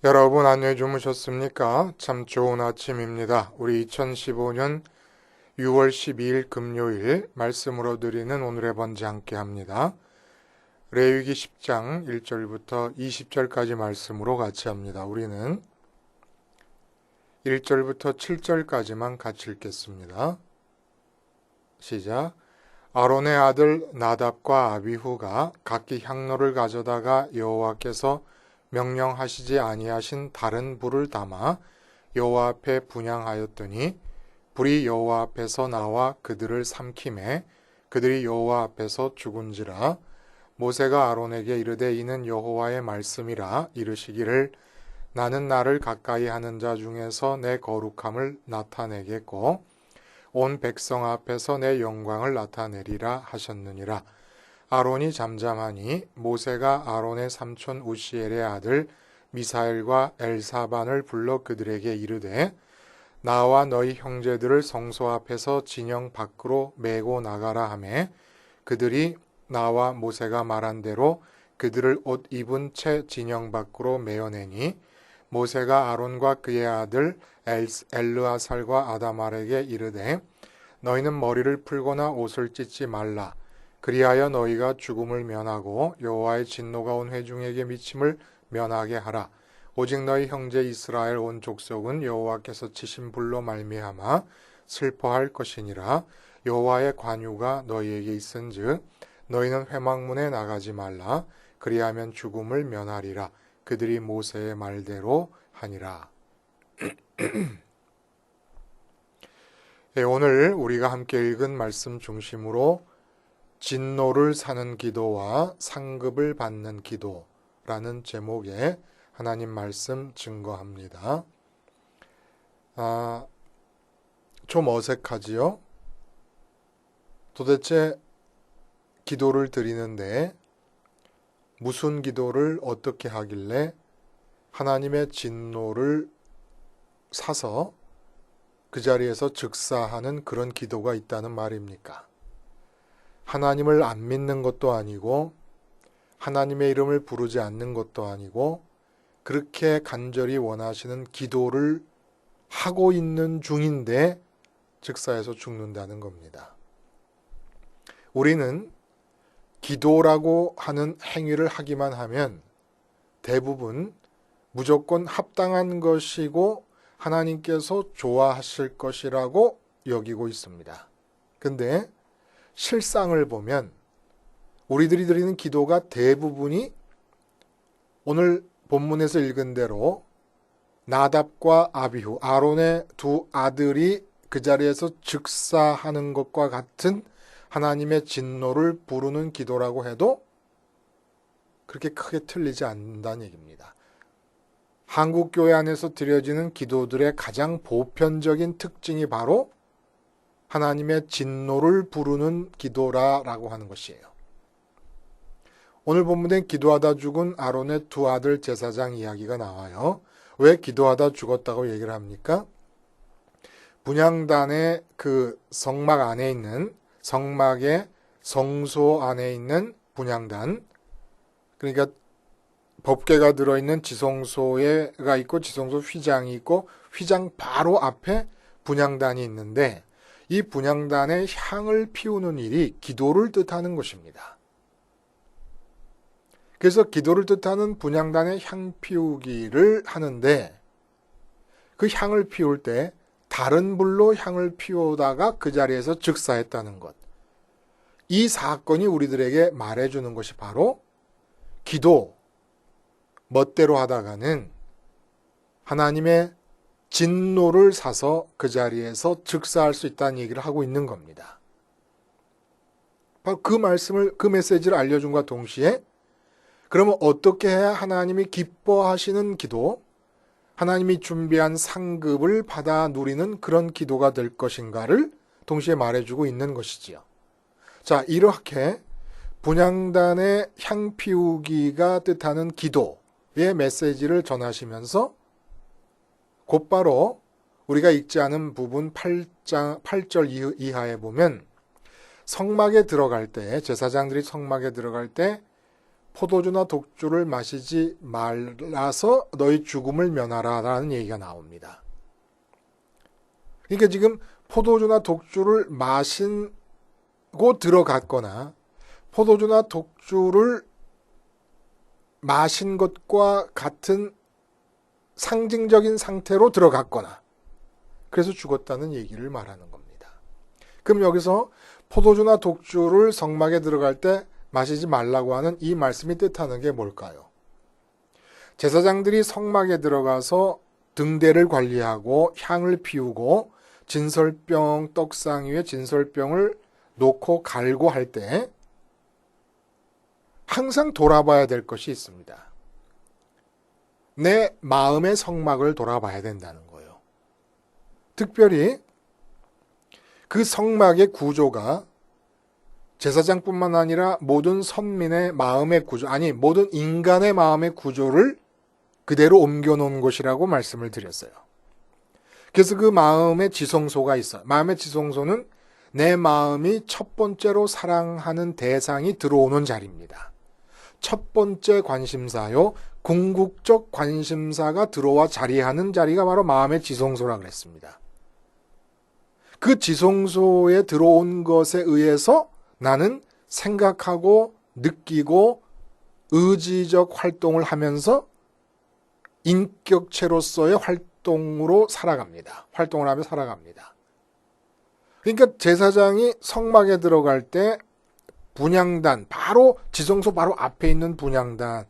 여러분 안녕히 주무셨습니까? 참 좋은 아침입니다. 우리 2015년 6월 12일 금요일 말씀으로 드리는 오늘의 번제 함께 합니다. 레위기 10장 1절부터 20절까지 말씀으로 같이 합니다. 우리는 1절부터 7절까지만 같이 읽겠습니다. 시작. 아론의 아들 나답과 아비후가 각기 향로를 가져다가 여호와께서 명령하시지 아니하신 다른 불을 담아 여호와 앞에 분향하였더니 불이 여호와 앞에서 나와 그들을 삼키매 그들이 여호와 앞에서 죽은지라. 모세가 아론에게 이르되 이는 여호와의 말씀이라. 이르시기를 나는 나를 가까이 하는 자 중에서 내 거룩함을 나타내겠고 온 백성 앞에서 내 영광을 나타내리라 하셨느니라. 아론이 잠잠하니 모세가 아론의 삼촌 우시엘의 아들 미사엘과 엘사반을 불러 그들에게 이르되 나와 너희 형제들을 성소 앞에서 진영 밖으로 메고 나가라 하매 그들이 나와 모세가 말한 대로 그들을 옷 입은 채 진영 밖으로 메어내니 모세가 아론과 그의 아들 엘르아살과 아다말에게 이르되 너희는 머리를 풀거나 옷을 찢지 말라. 그리하여 너희가 죽음을 면하고 여호와의 진노가 온 회중에게 미침을 면하게 하라. 오직 너희 형제 이스라엘 온 족속은 여호와께서 치신 불로 말미암아 슬퍼할 것이니라. 여호와의 관유가 너희에게 있은즉 너희는 회막문에 나가지 말라. 그리하면 죽음을 면하리라. 그들이 모세의 말대로 하니라. 오늘 우리가 함께 읽은 말씀 중심으로 진노를 사는 기도와 상급을 받는 기도라는 제목의 하나님 말씀 증거합니다. 좀 어색하지요? 도대체 기도를 드리는데 무슨 기도를 어떻게 하길래 하나님의 진노를 사서 그 자리에서 즉사하는 그런 기도가 있다는 말입니까? 하나님을 안 믿는 것도 아니고 하나님의 이름을 부르지 않는 것도 아니고 그렇게 간절히 원하시는 기도를 하고 있는 중인데 즉사해서 죽는다는 겁니다. 우리는 기도라고 하는 행위를 하기만 하면 대부분 무조건 합당한 것이고 하나님께서 좋아하실 것이라고 여기고 있습니다. 근데 실상을 보면 우리들이 드리는 기도가 대부분이 오늘 본문에서 읽은 대로 나답과 아비후, 아론의 두 아들이 그 자리에서 즉사하는 것과 같은 하나님의 진노를 부르는 기도라고 해도 그렇게 크게 틀리지 않는다는 얘기입니다. 한국교회 안에서 드려지는 기도들의 가장 보편적인 특징이 바로 하나님의 진노를 부르는 기도라고 하는 것이에요. 오늘 본문엔 기도하다 죽은 아론의 두 아들 제사장 이야기가 나와요. 왜 기도하다 죽었다고 얘기를 합니까? 분향단의 그 성막 안에 있는 성막의 성소 안에 있는 분향단, 그러니까 법궤가 들어있는 지성소가 있고 지성소 휘장이 있고 휘장 바로 앞에 분향단이 있는데 이 분향단에 향을 피우는 일이 기도를 뜻하는 것입니다. 그래서 기도를 뜻하는 분향단에 향 피우기를 하는데 그 향을 피울 때 다른 불로 향을 피우다가 그 자리에서 즉사했다는 것. 이 사건이 우리들에게 말해주는 것이 바로 기도, 멋대로 하다가는 하나님의 진노를 사서 그 자리에서 즉사할 수 있다는 얘기를 하고 있는 겁니다. 바로 그 메시지를 알려준과 동시에 그러면 어떻게 해야 하나님이 기뻐하시는 기도, 하나님이 준비한 상급을 받아 누리는 그런 기도가 될 것인가를 동시에 말해주고 있는 것이지요. 자, 이렇게 분향단의 향 피우기가 뜻하는 기도의 메시지를 전하시면서 곧바로 우리가 읽지 않은 부분 8절 이하에 보면 성막에 들어갈 때, 제사장들이 성막에 들어갈 때 포도주나 독주를 마시지 말라서 너희 죽음을 면하라 라는 얘기가 나옵니다. 그러니까 지금 포도주나 독주를 마시고 들어갔거나 포도주나 독주를 마신 것과 같은 상징적인 상태로 들어갔거나 그래서 죽었다는 얘기를 말하는 겁니다. 그럼 여기서 포도주나 독주를 성막에 들어갈 때 마시지 말라고 하는 이 말씀이 뜻하는 게 뭘까요? 제사장들이 성막에 들어가서 등대를 관리하고 향을 피우고 진설병 떡상 위에 진설병을 놓고 갈고 할 때 항상 돌아봐야 될 것이 있습니다. 내 마음의 성막을 돌아봐야 된다는 거예요. 특별히 그 성막의 구조가 제사장뿐만 아니라 모든 선민의 마음의 구조, 아니 모든 인간의 마음의 구조를 그대로 옮겨놓은 곳이라고 말씀을 드렸어요. 그래서 그 마음의 지성소가 있어요. 마음의 지성소는 내 마음이 첫 번째로 사랑하는 대상이 들어오는 자리입니다. 첫 번째 관심사요. 궁극적 관심사가 들어와 자리하는 자리가 바로 마음의 지성소라 그랬습니다. 그 지성소에 들어온 것에 의해서 나는 생각하고 느끼고 의지적 활동을 하면서 인격체로서의 활동으로 살아갑니다. 활동을 하며 살아갑니다. 그러니까 제사장이 성막에 들어갈 때 분향단, 바로 지성소 바로 앞에 있는 분향단이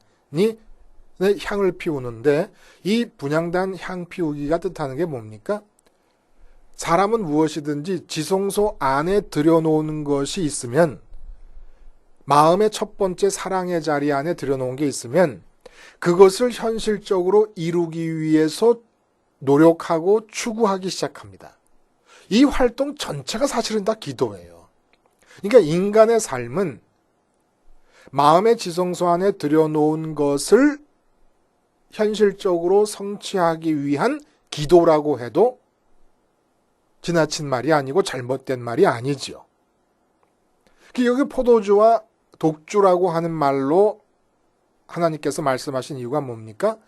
향을 피우는데 이 분향단 향 피우기가 뜻하는 게 뭡니까? 사람은 무엇이든지 지성소 안에 들여놓는 것이 있으면 마음의 첫 번째 사랑의 자리 안에 들여놓은 게 있으면 그것을 현실적으로 이루기 위해서 노력하고 추구하기 시작합니다. 이 활동 전체가 사실은 다 기도예요. 그러니까 인간의 삶은 마음의 지성소 안에 들여놓은 것을 현실적으로 성취하기 위한 기도라고 해도 지나친 말이 아니고 잘못된 말이 아니지요. 여기 포도주와 독주라고 하는 말로 하나님께서 말씀하신 이유가 뭡니까?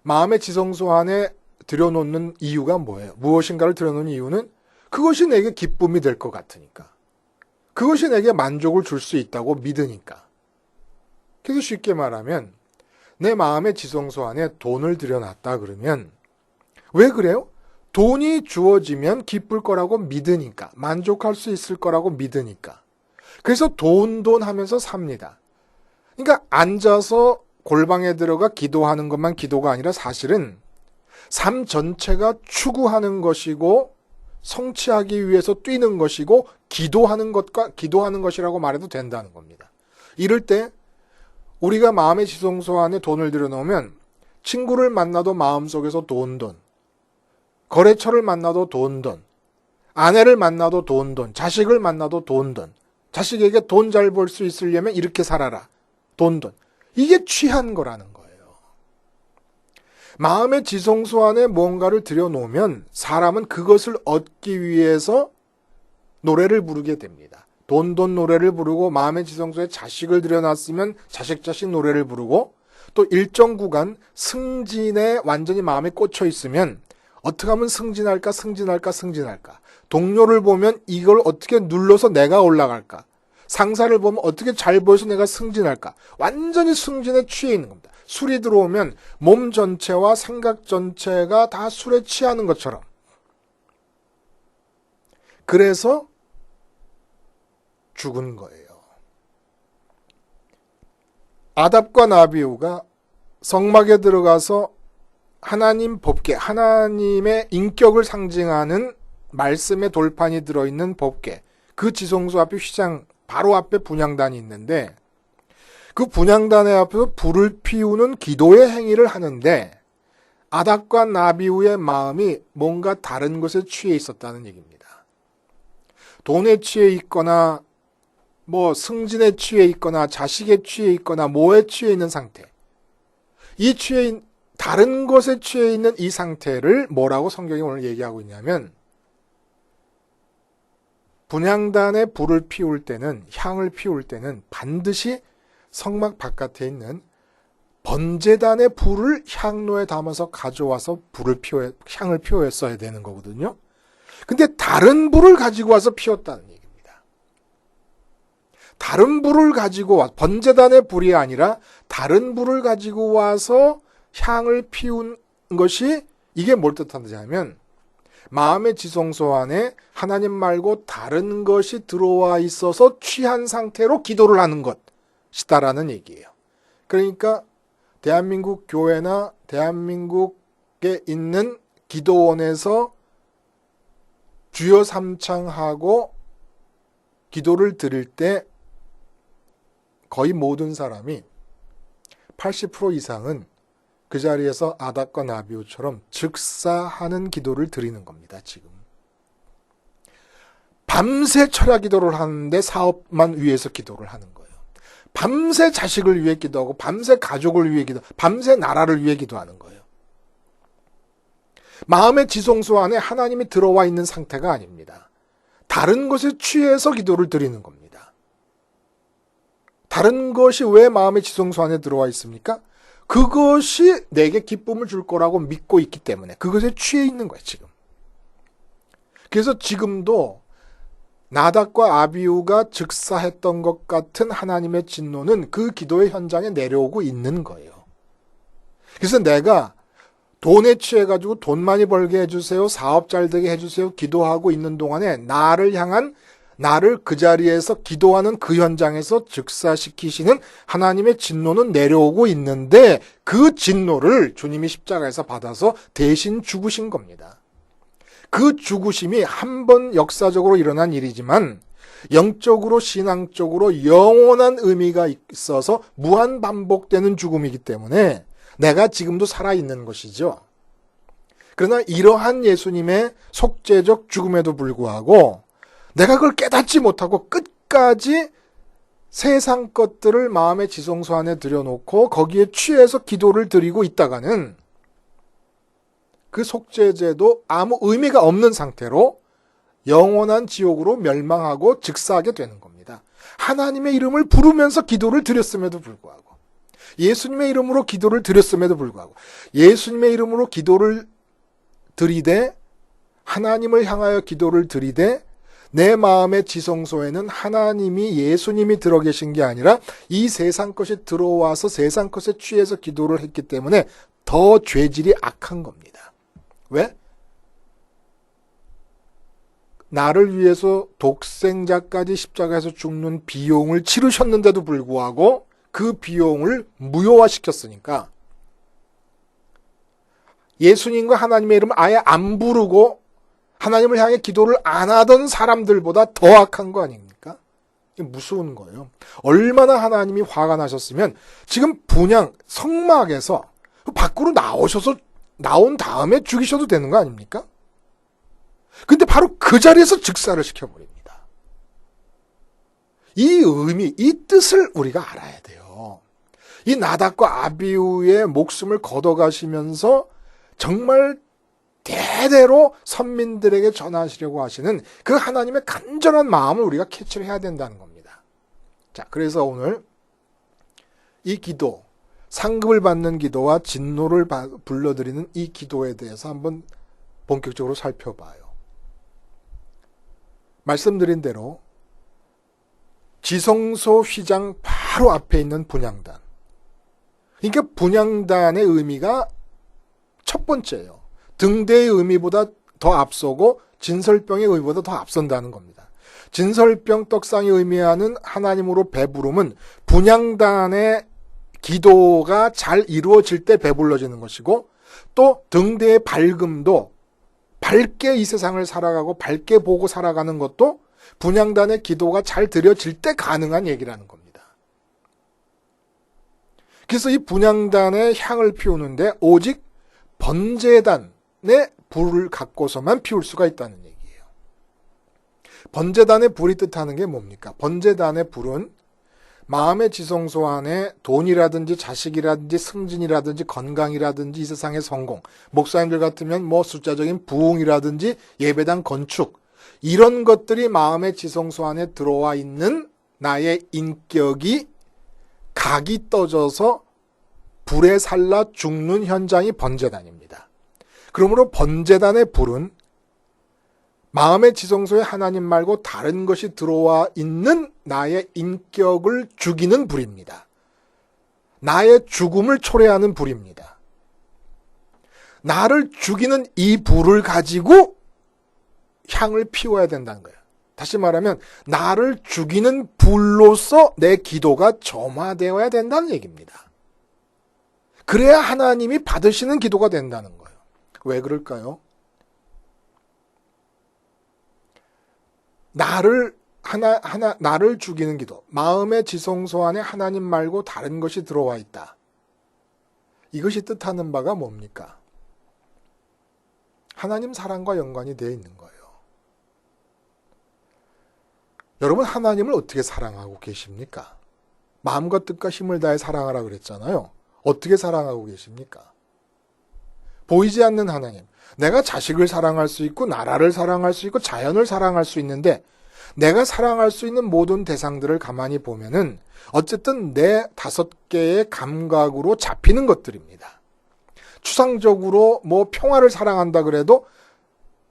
마음의 지성소 안에 들여놓는 이유가 뭐예요? 무엇인가를 들여놓는 이유는 그것이 내게 기쁨이 될 것 같으니까. 그것이 내게 만족을 줄 수 있다고 믿으니까. 그래서 쉽게 말하면 내 마음의 지성소 안에 돈을 들여놨다 그러면 왜 그래요? 돈이 주어지면 기쁠 거라고 믿으니까, 만족할 수 있을 거라고 믿으니까. 그래서 돈 하면서 삽니다. 그러니까 앉아서 골방에 들어가 기도하는 것만 기도가 아니라 사실은 삶 전체가 추구하는 것이고 성취하기 위해서 뛰는 것이고 기도하는 것이라고 말해도 된다는 겁니다. 이럴 때 우리가 마음의 지성소 안에 돈을 들여놓으면 친구를 만나도 마음속에서 돈, 거래처를 만나도 돈, 아내를 만나도 돈, 자식을 만나도 돈, 자식에게 돈 잘 벌 수 있으려면 이렇게 살아라. 돈. 이게 취한 거라는 거예요. 마음의 지성소 안에 뭔가를 들여놓으면 사람은 그것을 얻기 위해서 노래를 부르게 됩니다. 돈 노래를 부르고 마음의 지성소에 자식을 들여놨으면 자식 노래를 부르고 또 일정 구간 승진에 완전히 마음에 꽂혀 있으면 어떻게 하면 승진할까? 동료를 보면 이걸 어떻게 눌러서 내가 올라갈까? 상사를 보면 어떻게 잘 보여서 내가 승진할까? 완전히 승진에 취해 있는 겁니다. 술이 들어오면 몸 전체와 생각 전체가 다 술에 취하는 것처럼. 그래서 죽은 거예요. 아답과 나비우가 성막에 들어가서 하나님 법궤, 하나님의 인격을 상징하는 말씀의 돌판이 들어있는 법궤, 그 지성소 앞에 휘장 바로 앞에 분향단이 있는데 그 분향단의 앞에서 불을 피우는 기도의 행위를 하는데 아답과 나비우의 마음이 뭔가 다른 것에 취해 있었다는 얘기입니다. 돈에 취해 있거나 승진에 취해 있거나 자식에 취해 있거나 뭐에 취해 있는 상태. 다른 것에 취해 있는 이 상태를 뭐라고 성경이 오늘 얘기하고 있냐면 분향단에 불을 피울 때는, 향을 피울 때는 반드시 성막 바깥에 있는 번제단의 불을 향로에 담아서 가져와서 향을 피워야 되는 거거든요. 근데 다른 불을 가지고 와서 피웠다는 얘기입니다. 다른 불을 가지고 와, 번제단의 불이 아니라 다른 불을 가지고 와서 향을 피운 것이 이게 뭘 뜻하는지 하면 마음의 지성소 안에 하나님 말고 다른 것이 들어와 있어서 취한 상태로 기도를 하는 것이다라는 얘기예요. 그러니까 대한민국 교회나 대한민국에 있는 기도원에서 주여 삼창하고 기도를 드릴 때 거의 모든 사람이 80% 이상은 그 자리에서 아닥과 나비우처럼 즉사하는 기도를 드리는 겁니다. 지금 밤새 철야 기도를 하는데 사업만 위해서 기도를 하는 거예요. 밤새 자식을 위해 기도하고 밤새 가족을 위해 기도, 밤새 나라를 위해 기도하는 거예요. 마음의 지성소 안에 하나님이 들어와 있는 상태가 아닙니다. 다른 것에 취해서 기도를 드리는 겁니다. 다른 것이 왜 마음의 지성소 안에 들어와 있습니까? 그것이 내게 기쁨을 줄 거라고 믿고 있기 때문에 그것에 취해 있는 거예요, 지금. 그래서 지금도 나답과 아비후가 즉사했던 것 같은 하나님의 진노는 그 기도의 현장에 내려오고 있는 거예요. 그래서 내가 돈에 취해가지고 돈 많이 벌게 해주세요, 사업 잘 되게 해주세요 기도하고 있는 동안에 나를 그 자리에서 기도하는 그 현장에서 즉사시키시는 하나님의 진노는 내려오고 있는데 그 진노를 주님이 십자가에서 받아서 대신 죽으신 겁니다. 그 죽으심이 한 번 역사적으로 일어난 일이지만 영적으로 신앙적으로 영원한 의미가 있어서 무한 반복되는 죽음이기 때문에 내가 지금도 살아있는 것이죠. 그러나 이러한 예수님의 속죄적 죽음에도 불구하고 내가 그걸 깨닫지 못하고 끝까지 세상 것들을 마음의 지성소 안에 들여놓고 거기에 취해서 기도를 드리고 있다가는 그 속죄제도 아무 의미가 없는 상태로 영원한 지옥으로 멸망하고 즉사하게 되는 겁니다. 하나님의 이름을 부르면서 기도를 드렸음에도 불구하고 예수님의 이름으로 기도를 드렸음에도 불구하고 예수님의 이름으로 기도를 드리되 하나님을 향하여 기도를 드리되 내 마음의 지성소에는 하나님이 예수님이 들어 계신 게 아니라 이 세상 것이 들어와서 세상 것에 취해서 기도를 했기 때문에 더 죄질이 악한 겁니다. 왜? 나를 위해서 독생자까지 십자가에서 죽는 비용을 치르셨는데도 불구하고 그 비용을 무효화시켰으니까 예수님과 하나님의 이름을 아예 안 부르고 하나님을 향해 기도를 안 하던 사람들보다 더 악한 거 아닙니까? 이게 무서운 거예요. 얼마나 하나님이 화가 나셨으면 지금 분향 성막에서 밖으로 나온 다음에 죽이셔도 되는 거 아닙니까? 근데 바로 그 자리에서 즉사를 시켜버립니다. 이 의미, 이 뜻을 우리가 알아야 돼요. 이 나답과 아비후의 목숨을 걷어가시면서 정말 대대로 선민들에게 전하시려고 하시는 그 하나님의 간절한 마음을 우리가 캐치를 해야 된다는 겁니다. 자, 그래서 오늘 이 기도, 상급을 받는 기도와 진노를 불러들이는 이 기도에 대해서 한번 본격적으로 살펴봐요. 말씀드린 대로 지성소 휘장 바로 앞에 있는 분향단. 그러니까 분향단의 의미가 첫 번째예요. 등대의 의미보다 더 앞서고 진설병의 의미보다 더 앞선다는 겁니다. 진설병 떡상이 의미하는 하나님으로 배부름은 분향단의 기도가 잘 이루어질 때 배불러지는 것이고 또 등대의 밝음도 밝게 이 세상을 살아가고 밝게 보고 살아가는 것도 분향단의 기도가 잘 드려질 때 가능한 얘기라는 겁니다. 그래서 이 분향단의 향을 피우는데 오직 번제단의 불을 갖고서만 피울 수가 있다는 얘기예요. 번제단의 불이 뜻하는 게 뭡니까? 번제단의 불은 마음의 지성소 안에 돈이라든지 자식이라든지 승진이라든지 건강이라든지 이 세상의 성공, 목사님들 같으면 뭐 숫자적인 부흥이라든지 예배당 건축, 이런 것들이 마음의 지성소 안에 들어와 있는 나의 인격이 각이 떠져서 불에 살라 죽는 현장이 번제단입니다. 그러므로 번제단의 불은 마음의 지성소에 하나님 말고 다른 것이 들어와 있는 나의 인격을 죽이는 불입니다. 나의 죽음을 초래하는 불입니다. 나를 죽이는 이 불을 가지고 향을 피워야 된다는 거예요. 다시 말하면 나를 죽이는 불로서 내 기도가 점화되어야 된다는 얘기입니다. 그래야 하나님이 받으시는 기도가 된다는 거예요. 왜 그럴까요? 나를 죽이는 기도, 마음의 지성소 안에 하나님 말고 다른 것이 들어와 있다. 이것이 뜻하는 바가 뭡니까? 하나님 사랑과 연관이 되어 있는 거예요. 여러분, 하나님을 어떻게 사랑하고 계십니까? 마음과 뜻과 힘을 다해 사랑하라 그랬잖아요. 어떻게 사랑하고 계십니까? 보이지 않는 하나님. 내가 자식을 사랑할 수 있고 나라를 사랑할 수 있고 자연을 사랑할 수 있는데 내가 사랑할 수 있는 모든 대상들을 가만히 보면은 어쨌든 내 5개의 감각으로 잡히는 것들입니다. 추상적으로 평화를 사랑한다 그래도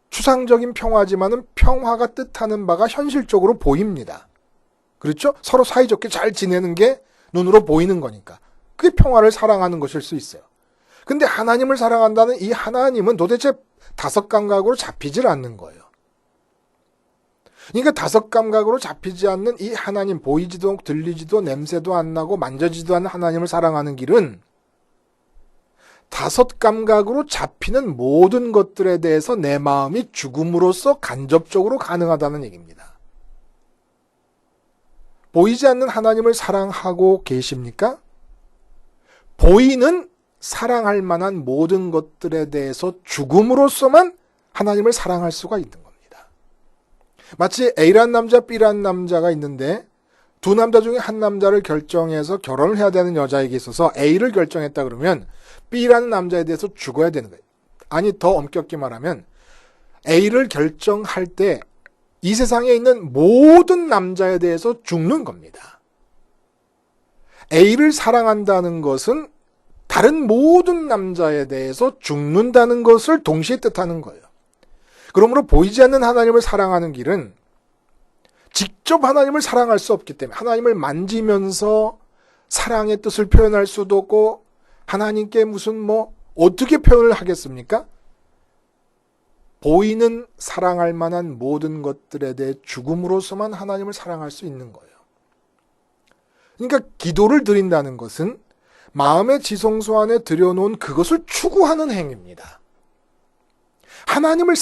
추상적인 평화지만은 평화가 뜻하는 바가 현실적으로 보입니다. 그렇죠? 서로 사이좋게 잘 지내는 게 눈으로 보이는 거니까. 그게 평화를 사랑하는 것일 수 있어요. 근데 하나님을 사랑한다는 이 하나님은 도대체 5감각으로 잡히질 않는 거예요. 그러니까 5감각으로 잡히지 않는 이 하나님, 보이지도 들리지도 냄새도 안 나고 만져지도 않는 하나님을 사랑하는 길은 5감각으로 잡히는 모든 것들에 대해서 내 마음이 죽음으로써 간접적으로 가능하다는 얘기입니다. 보이지 않는 하나님을 사랑하고 계십니까? 보이는 사랑할 만한 모든 것들에 대해서 죽음으로써만 하나님을 사랑할 수가 있는 겁니다. 마치 A라는 남자, B라는 남자가 있는데 두 남자 중에 한 남자를 결정해서 결혼을 해야 되는 여자에게 있어서 A를 결정했다 그러면 B라는 남자에 대해서 죽어야 되는 거예요. 아니, 더 엄격히 말하면 A를 결정할 때 이 세상에 있는 모든 남자에 대해서 죽는 겁니다. A를 사랑한다는 것은 다른 모든 남자에 대해서 죽는다는 것을 동시에 뜻하는 거예요. 그러므로 보이지 않는 하나님을 사랑하는 길은 직접 하나님을 사랑할 수 없기 때문에 하나님을 만지면서 사랑의 뜻을 표현할 수도 없고 하나님께 무슨 어떻게 표현을 하겠습니까? 보이는 사랑할 만한 모든 것들에 대해 죽음으로서만 하나님을 사랑할 수 있는 거예요. 그러니까 기도를 드린다는 것은 마음의 지성소 안에 들여놓은 그것을 추구하는 행위입니다. 하나님을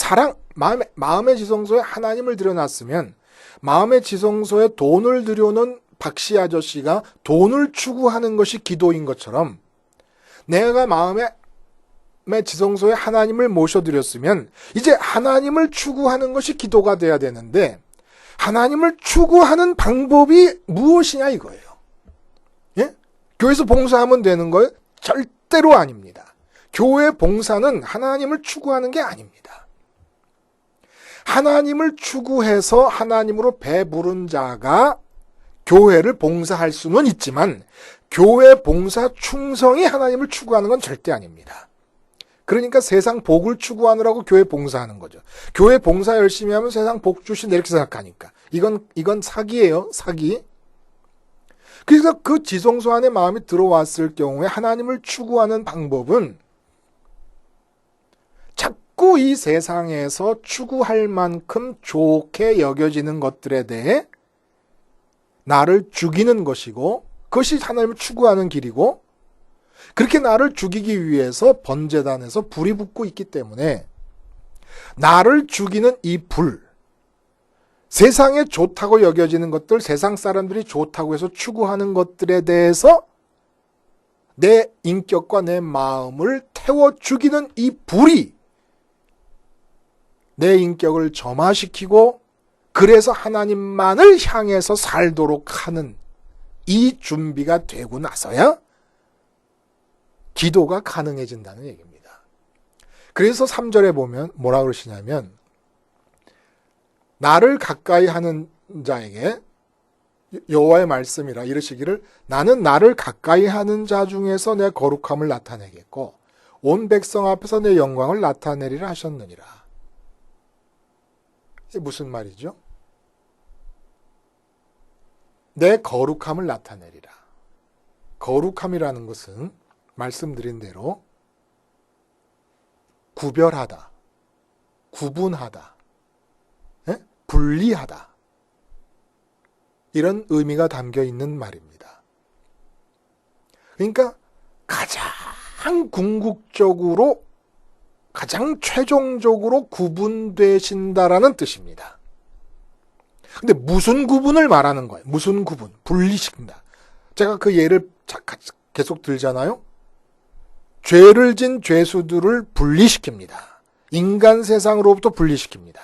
마음의 지성소에 하나님을 들여놨으면 마음의 지성소에 돈을 들여놓은 박씨 아저씨가 돈을 추구하는 것이 기도인 것처럼 내가 마음의 지성소에 하나님을 모셔드렸으면 이제 하나님을 추구하는 것이 기도가 돼야 되는데 하나님을 추구하는 방법이 무엇이냐 이거예요. 예? 교회에서 봉사하면 되는 거예요? 절대로 아닙니다. 교회 봉사는 하나님을 추구하는 게 아닙니다. 하나님을 추구해서 하나님으로 배부른 자가 교회를 봉사할 수는 있지만 교회 봉사 충성이 하나님을 추구하는 건 절대 아닙니다. 그러니까 세상 복을 추구하느라고 교회 봉사하는 거죠. 교회 봉사 열심히 하면 세상 복 주신다 이렇게 생각하니까. 이건 사기예요. 사기. 그래서 그 지성소 안에 마음이 들어왔을 경우에 하나님을 추구하는 방법은 자꾸 이 세상에서 추구할 만큼 좋게 여겨지는 것들에 대해 나를 죽이는 것이고 그것이 하나님을 추구하는 길이고 그렇게 나를 죽이기 위해서 번제단에서 불이 붙고 있기 때문에 나를 죽이는 이 불, 세상에 좋다고 여겨지는 것들, 세상 사람들이 좋다고 해서 추구하는 것들에 대해서 내 인격과 내 마음을 태워 죽이는 이 불이 내 인격을 점화시키고 그래서 하나님만을 향해서 살도록 하는 이 준비가 되고 나서야 기도가 가능해진다는 얘기입니다. 그래서 3절에 보면 뭐라 그러시냐면 나를 가까이 하는 자에게 여호와의 말씀이라 이르시기를 나는 나를 가까이 하는 자 중에서 내 거룩함을 나타내겠고 온 백성 앞에서 내 영광을 나타내리라 하셨느니라. 이게 무슨 말이죠? 내 거룩함을 나타내리라. 거룩함이라는 것은 말씀드린 대로 구별하다, 구분하다, 분리하다, 이런 의미가 담겨 있는 말입니다. 그러니까 가장 궁극적으로, 가장 최종적으로 구분되신다라는 뜻입니다. 근데 무슨 구분을 말하는 거예요? 무슨 구분? 분리시킨다. 제가 그 예를 계속 들잖아요. 죄를 진 죄수들을 분리시킵니다. 인간 세상으로부터 분리시킵니다.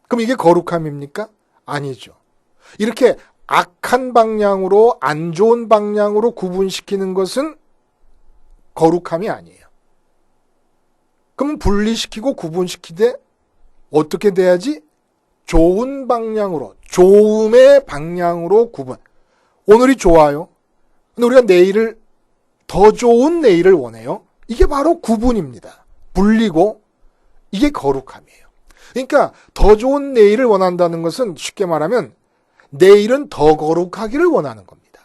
그럼 이게 거룩함입니까? 아니죠. 이렇게 악한 방향으로, 안 좋은 방향으로 구분시키는 것은 거룩함이 아니에요. 그럼 분리시키고 구분시키되 어떻게 돼야지? 좋은 방향으로, 좋음의 방향으로 구분. 오늘이 좋아요. 근데 우리가 내일을, 더 좋은 내일을 원해요. 이게 바로 구분입니다. 분리고, 이게 거룩함이에요. 그러니까 더 좋은 내일을 원한다는 것은 쉽게 말하면 내일은 더 거룩하기를 원하는 겁니다.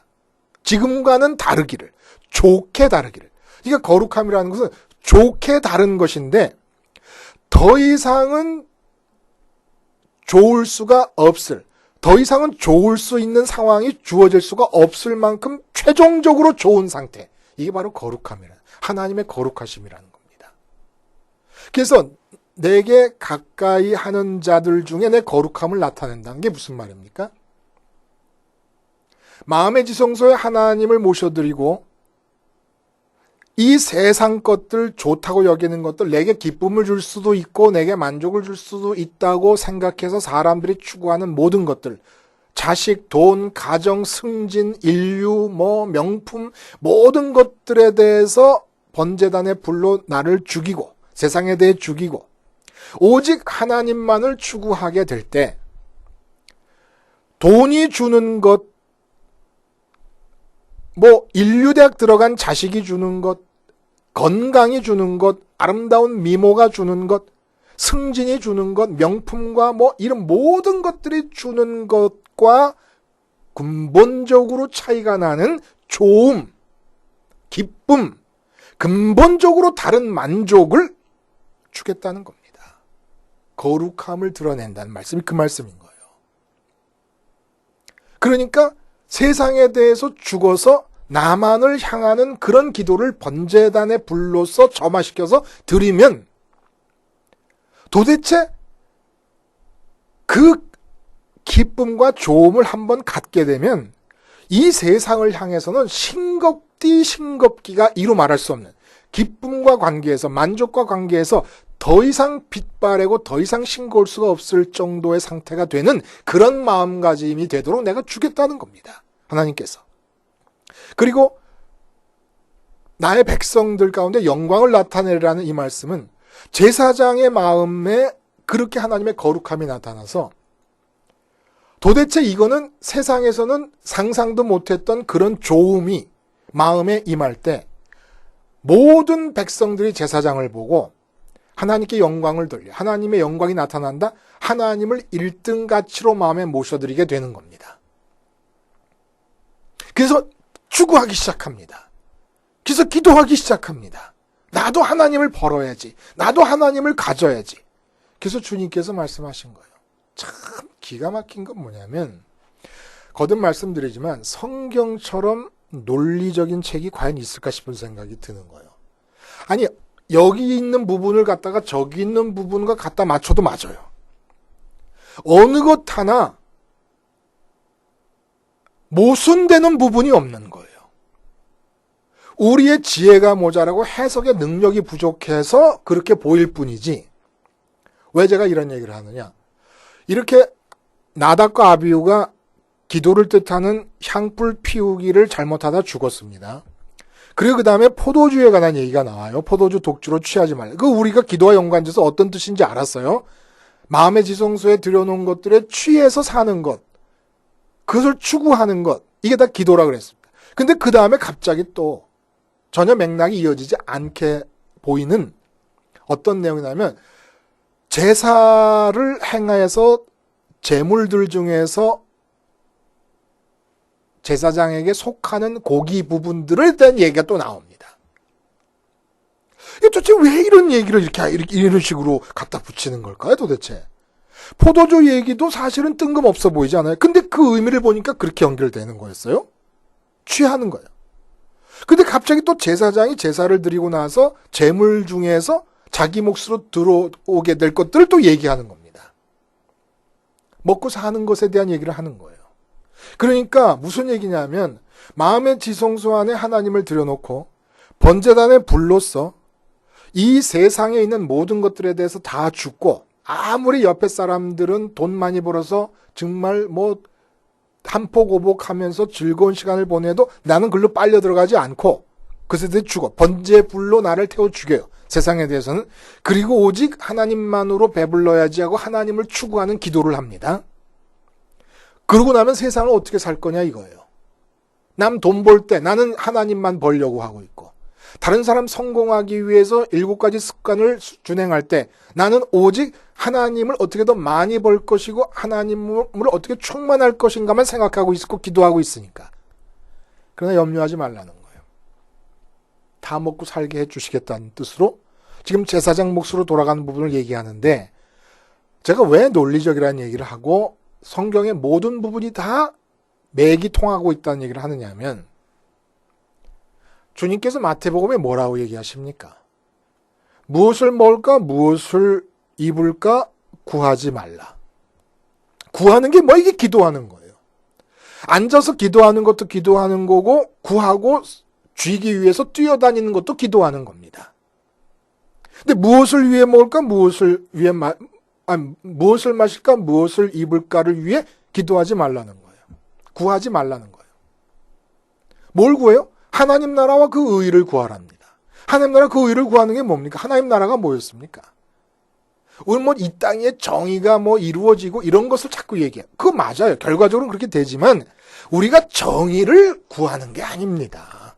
지금과는 다르기를, 좋게 다르기를. 그러니까 거룩함이라는 것은 좋게 다른 것인데 더 이상은 좋을 수가 없을, 더 이상은 좋을 수 있는 상황이 주어질 수가 없을 만큼 최종적으로 좋은 상태. 이게 바로 거룩함이라는, 하나님의 거룩하심이라는 겁니다. 그래서 내게 가까이 하는 자들 중에 내 거룩함을 나타낸다는 게 무슨 말입니까? 마음의 지성소에 하나님을 모셔드리고 이 세상 것들, 좋다고 여기는 것들, 내게 기쁨을 줄 수도 있고 내게 만족을 줄 수도 있다고 생각해서 사람들이 추구하는 모든 것들, 자식, 돈, 가정, 승진, 인류, 명품, 모든 것들에 대해서 번제단의 불로 나를 죽이고 세상에 대해 죽이고 오직 하나님만을 추구하게 될 때 돈이 주는 것, 인류대학 들어간 자식이 주는 것, 건강이 주는 것, 아름다운 미모가 주는 것, 승진이 주는 것, 명품과 이런 모든 것들이 주는 것과 근본적으로 차이가 나는 좋음, 기쁨, 근본적으로 다른 만족을 주겠다는 겁니다. 거룩함을 드러낸다는 말씀이 그 말씀인 거예요. 그러니까 세상에 대해서 죽어서 나만을 향하는 그런 기도를 번제단의 불로서 점화시켜서 드리면 도대체 그 기쁨과 좋음을 한번 갖게 되면 이 세상을 향해서는 싱겁기가 이루 말할 수 없는 기쁨과 관계에서, 만족과 관계에서 더 이상 빛바래고 더 이상 싱거울 수가 없을 정도의 상태가 되는 그런 마음가짐이 되도록 내가 주겠다는 겁니다. 하나님께서. 그리고 나의 백성들 가운데 영광을 나타내라는 이 말씀은 제사장의 마음에 그렇게 하나님의 거룩함이 나타나서 도대체 이거는 세상에서는 상상도 못했던 그런 좋음이 마음에 임할 때 모든 백성들이 제사장을 보고 하나님께 영광을 돌려, 하나님의 영광이 나타난다, 하나님을 1등 가치로 마음에 모셔드리게 되는 겁니다. 그래서 추구하기 시작합니다. 그래서 기도하기 시작합니다. 나도 하나님을 벌어야지, 나도 하나님을 가져야지. 그래서 주님께서 말씀하신 거예요. 참 기가 막힌 건 뭐냐면, 거듭 말씀드리지만 성경처럼 논리적인 책이 과연 있을까 싶은 생각이 드는 거예요. 아니, 여기 있는 부분을 갖다가 저기 있는 부분과 갖다 맞춰도 맞아요. 어느 것 하나 모순되는 부분이 없는 거예요. 우리의 지혜가 모자라고 해석의 능력이 부족해서 그렇게 보일 뿐이지. 왜 제가 이런 얘기를 하느냐. 이렇게 나답과 아비후가 기도를 뜻하는 향불 피우기를 잘못하다 죽었습니다. 그리고 그 다음에 포도주에 관한 얘기가 나와요. 포도주 독주로 취하지 말라. 그 우리가 기도와 연관돼서 어떤 뜻인지 알았어요. 마음의 지성소에 들여놓은 것들에 취해서 사는 것. 그것을 추구하는 것, 이게 다 기도라 그랬습니다. 근데 그 다음에 갑자기 또 전혀 맥락이 이어지지 않게 보이는 어떤 내용이냐면, 제사를 행하여서 제물들 중에서 제사장에게 속하는 고기 부분들에 대한 얘기가 또 나옵니다. 도대체 왜 이런 얘기를 이런 식으로 갖다 붙이는 걸까요, 도대체? 포도주 얘기도 사실은 뜬금없어 보이지 않아요? 근데 그 의미를 보니까 그렇게 연결되는 거였어요? 취하는 거예요. 근데 갑자기 또 제사장이 제사를 드리고 나서 제물 중에서 자기 몫으로 들어오게 될 것들을 또 얘기하는 겁니다. 먹고 사는 것에 대한 얘기를 하는 거예요. 그러니까 무슨 얘기냐면, 마음의 지성소 안에 하나님을 들여놓고 번제단의 불로서 이 세상에 있는 모든 것들에 대해서 다 죽고, 아무리 옆에 사람들은 돈 많이 벌어서 정말 한폭오복하면서 즐거운 시간을 보내도 나는 글로 빨려 들어가지 않고 그것에 대해 죽어. 번제 불로 나를 태워 죽여요. 세상에 대해서는. 그리고 오직 하나님만으로 배불러야지 하고 하나님을 추구하는 기도를 합니다. 그러고 나면 세상을 어떻게 살 거냐 이거예요. 남 돈 벌 때 나는 하나님만 벌려고 하고 있고, 다른 사람 성공하기 위해서 7가지 습관을 준행할 때 나는 오직 하나님을 어떻게 더 많이 벌 것이고 하나님을 어떻게 충만할 것인가만 생각하고 있고 기도하고 있으니까. 그러나 염려하지 말라는 거예요. 다 먹고 살게 해주시겠다는 뜻으로 지금 제사장 몫으로 돌아가는 부분을 얘기하는데, 제가 왜 논리적이라는 얘기를 하고 성경의 모든 부분이 다 맥이 통하고 있다는 얘기를 하느냐 하면, 주님께서 마태복음에 뭐라고 얘기하십니까? 무엇을 먹을까, 무엇을 입을까 구하지 말라. 구하는 게 뭐? 이게 기도하는 거예요. 앉아서 기도하는 것도 기도하는 거고, 구하고 쥐기 위해서 뛰어다니는 것도 기도하는 겁니다. 근데 무엇을 위해 먹을까, 무엇을 마실까, 무엇을 입을까를 위해 기도하지 말라는 거예요. 구하지 말라는 거예요. 뭘 구해요? 하나님 나라와 그 의를 구하랍니다. 하나님 나라 그 의를 구하는 게 뭡니까? 하나님 나라가 뭐였습니까? 우리 이 땅에 정의가 이루어지고 이런 것을 자꾸 얘기해요. 그거 맞아요. 결과적으로는 그렇게 되지만 우리가 정의를 구하는 게 아닙니다.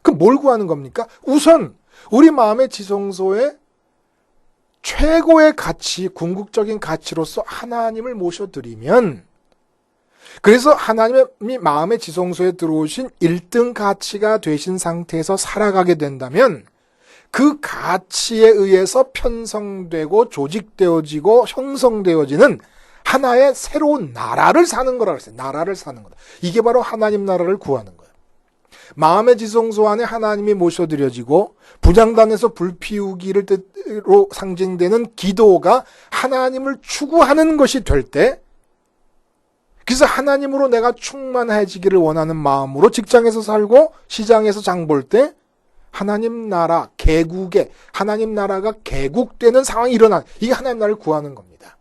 그 뭘 구하는 겁니까? 우선 우리 마음의 지성소에 최고의 가치, 궁극적인 가치로서 하나님을 모셔드리면, 그래서 하나님이 마음의 지성소에 들어오신 1등 가치가 되신 상태에서 살아가게 된다면 그 가치에 의해서 편성되고 조직되어지고 형성되어지는 하나의 새로운 나라를 사는 거라고 했어요. 나라를 사는 거다. 이게 바로 하나님 나라를 구하는 거예요. 마음의 지성소 안에 하나님이 모셔드려지고 분향단에서 불 피우기를 뜻으로 상징되는 기도가 하나님을 추구하는 것이 될 때, 그래서 하나님으로 내가 충만해지기를 원하는 마음으로 직장에서 살고 시장에서 장 볼 때 하나님 나라 개국에 하나님 나라가 개국되는 상황이 일어나, 이게 하나님 나라를 구하는 겁니다.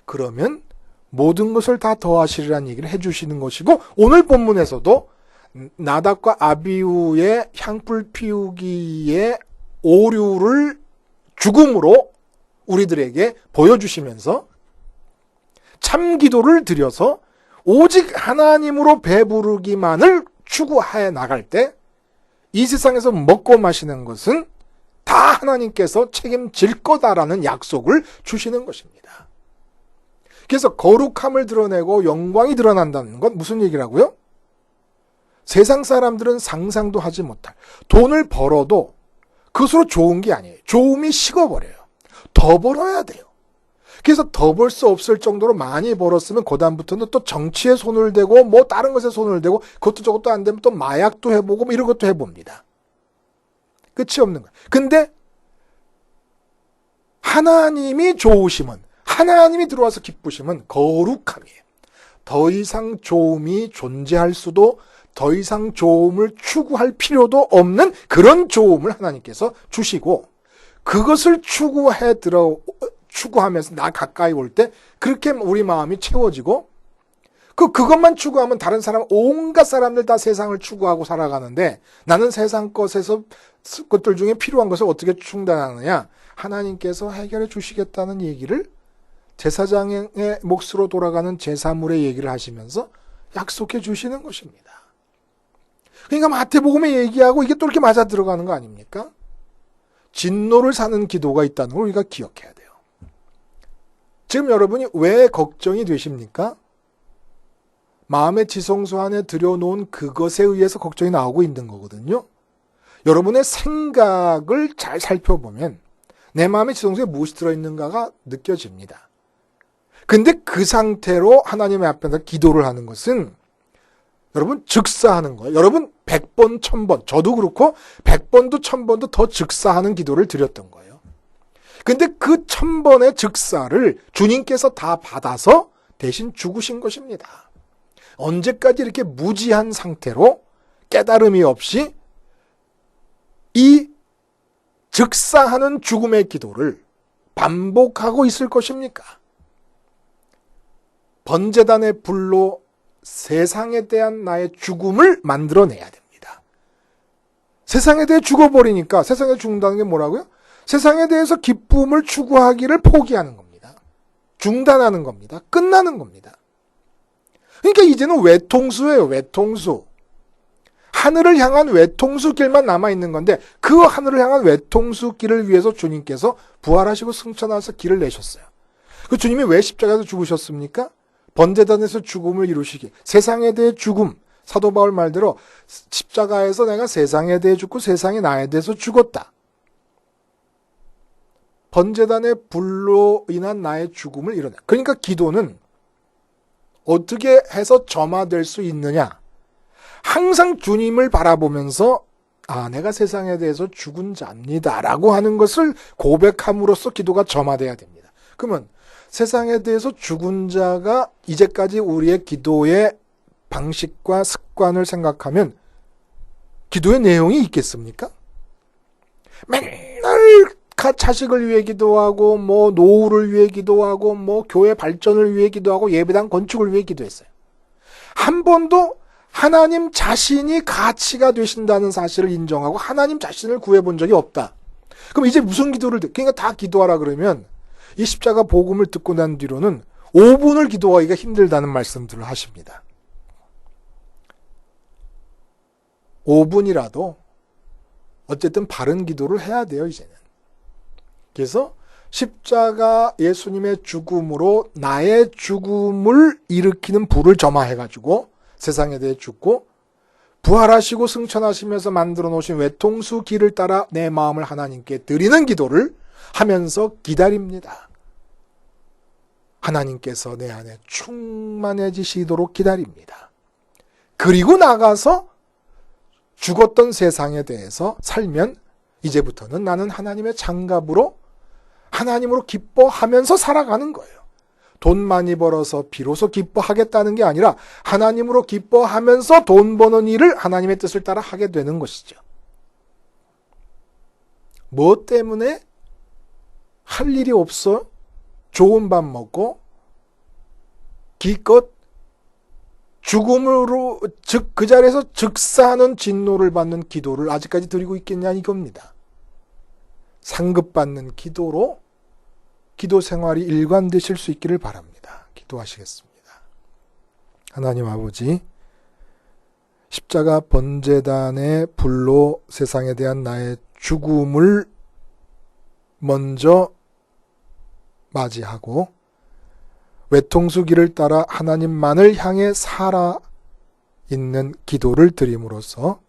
그러면 모든 것을 다 더하시리라는 얘기를 해주시는 것이고, 오늘 본문에서도 나답과 아비후의 향불 피우기의 오류를 죽음으로 우리들에게 보여주시면서 참 기도를 드려서 오직 하나님으로 배부르기만을 추구해 나갈 때 이 세상에서 먹고 마시는 것은 다 하나님께서 책임질 거다라는 약속을 주시는 것입니다. 그래서 거룩함을 드러내고 영광이 드러난다는 건 무슨 얘기라고요? 세상 사람들은 상상도 하지 못할, 돈을 벌어도 그것으로 좋은 게 아니에요. 좋음이 식어버려요. 더 벌어야 돼요. 그래서 더 벌 수 없을 정도로 많이 벌었으면 그다음부터는 또 정치에 손을 대고 다른 것에 손을 대고 그것도 저것도 안 되면 또 마약도 해보고 이런 것도 해봅니다. 끝이 없는 거예요. 근데 하나님이 좋으심은, 하나님이 들어와서 기쁘심은 거룩함이에요. 더 이상 좋음이 존재할 수도, 더 이상 좋음을 추구할 필요도 없는 그런 좋음을 하나님께서 주시고, 그것을 추구하면서 나 가까이 올 때 그렇게 우리 마음이 채워지고, 그것만 추구하면 다른 사람, 온갖 사람들 다 세상을 추구하고 살아가는데 나는 세상 것들 중에 필요한 것을 어떻게 충당하느냐? 하나님께서 해결해 주시겠다는 얘기를 제사장의 몫으로 돌아가는 제사물의 얘기를 하시면서 약속해 주시는 것입니다. 그러니까 마태복음의 얘기하고 이게 또 이렇게 맞아 들어가는 거 아닙니까? 진노를 사는 기도가 있다는 걸 우리가 기억해야 돼요. 지금 여러분이 왜 걱정이 되십니까? 마음의 지성소 안에 들여놓은 그것에 의해서 걱정이 나오고 있는 거거든요. 여러분의 생각을 잘 살펴보면 내 마음의 지성소에 무엇이 들어있는가가 느껴집니다. 근데 그 상태로 하나님의 앞에서 기도를 하는 것은 여러분 즉사하는 거예요. 여러분 100번, 1000번, 저도 그렇고 100번도 1000번도 더 즉사하는 기도를 드렸던 거예요. 근데 그 1000번의 즉사를 주님께서 다 받아서 대신 죽으신 것입니다. 언제까지 이렇게 무지한 상태로 깨달음이 없이 이 즉사하는 죽음의 기도를 반복하고 있을 것입니까? 번제단의 불로 세상에 대한 나의 죽음을 만들어내야 됩니다. 세상에 대해 죽어버리니까 세상에 죽는다는 게 뭐라고요? 세상에 대해서 기쁨을 추구하기를 포기하는 겁니다. 중단하는 겁니다. 끝나는 겁니다. 그러니까 이제는 외통수예요. 외통수. 하늘을 향한 외통수 길만 남아있는 건데 그 하늘을 향한 외통수 길을 위해서 주님께서 부활하시고 승천하셔서 길을 내셨어요. 그 주님이 왜 십자가에서 죽으셨습니까? 번제단에서 죽음을 이루시기, 세상에 대해 죽음, 사도 바울 말대로 십자가에서 내가 세상에 대해 죽고 세상이 나에 대해서 죽었다. 번제단의 불로 인한 나의 죽음을 이뤄내. 그러니까 기도는 어떻게 해서 점화될 수 있느냐? 항상 주님을 바라보면서 내가 세상에 대해서 죽은 자입니다 라고 하는 것을 고백함으로써 기도가 점화돼야 됩니다. 그러면 세상에 대해서 죽은 자가 이제까지 우리의 기도의 방식과 습관을 생각하면 기도의 내용이 있겠습니까? 맨날 자식을 위해 기도하고 노후를 위해 기도하고 교회 발전을 위해 기도하고 예배당 건축을 위해 기도했어요. 한 번도 하나님 자신이 가치가 되신다는 사실을 인정하고 하나님 자신을 구해본 적이 없다. 그럼 이제 무슨 기도를 그러니까 다 기도하라 그러면 이 십자가 복음을 듣고 난 뒤로는 5분을 기도하기가 힘들다는 말씀들을 하십니다. 5분이라도 어쨌든 바른 기도를 해야 돼요, 이제는. 그래서 십자가 예수님의 죽음으로 나의 죽음을 일으키는 불을 점화해가지고 세상에 대해 죽고 부활하시고 승천하시면서 만들어 놓으신 외통수 길을 따라 내 마음을 하나님께 드리는 기도를 하면서 기다립니다. 하나님께서 내 안에 충만해지시도록 기다립니다. 그리고 나가서 죽었던 세상에 대해서 살면 이제부터는 나는 하나님의 장갑으로 하나님으로 기뻐하면서 살아가는 거예요. 돈 많이 벌어서 비로소 기뻐하겠다는 게 아니라 하나님으로 기뻐하면서 돈 버는 일을 하나님의 뜻을 따라 하게 되는 것이죠. 뭐 때문에 할 일이 없어? 좋은 밥 먹고 기껏 죽음으로 즉 그 자리에서 즉사하는 진노를 받는 기도를 아직까지 드리고 있겠냐 이겁니다. 상급받는 기도로 기도 생활이 일관되실 수 있기를 바랍니다. 기도하시겠습니다. 하나님 아버지, 십자가 번제단의 불로 세상에 대한 나의 죽음을 먼저 맞이하고 외통수 길을 따라 하나님만을 향해 살아있는 기도를 드림으로써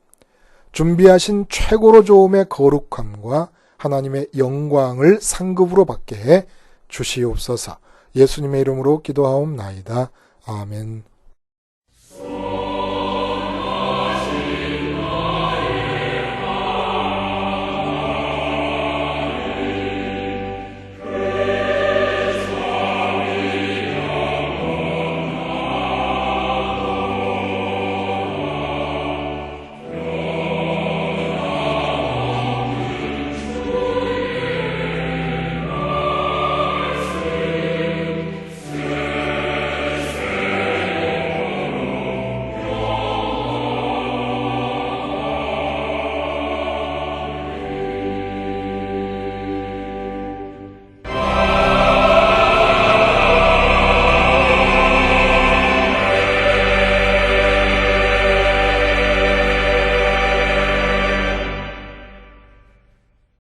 준비하신 최고로 좋음의 거룩함과 하나님의 영광을 상급으로 받게 해 주시옵소서. 예수님의 이름으로 기도하옵나이다. 아멘.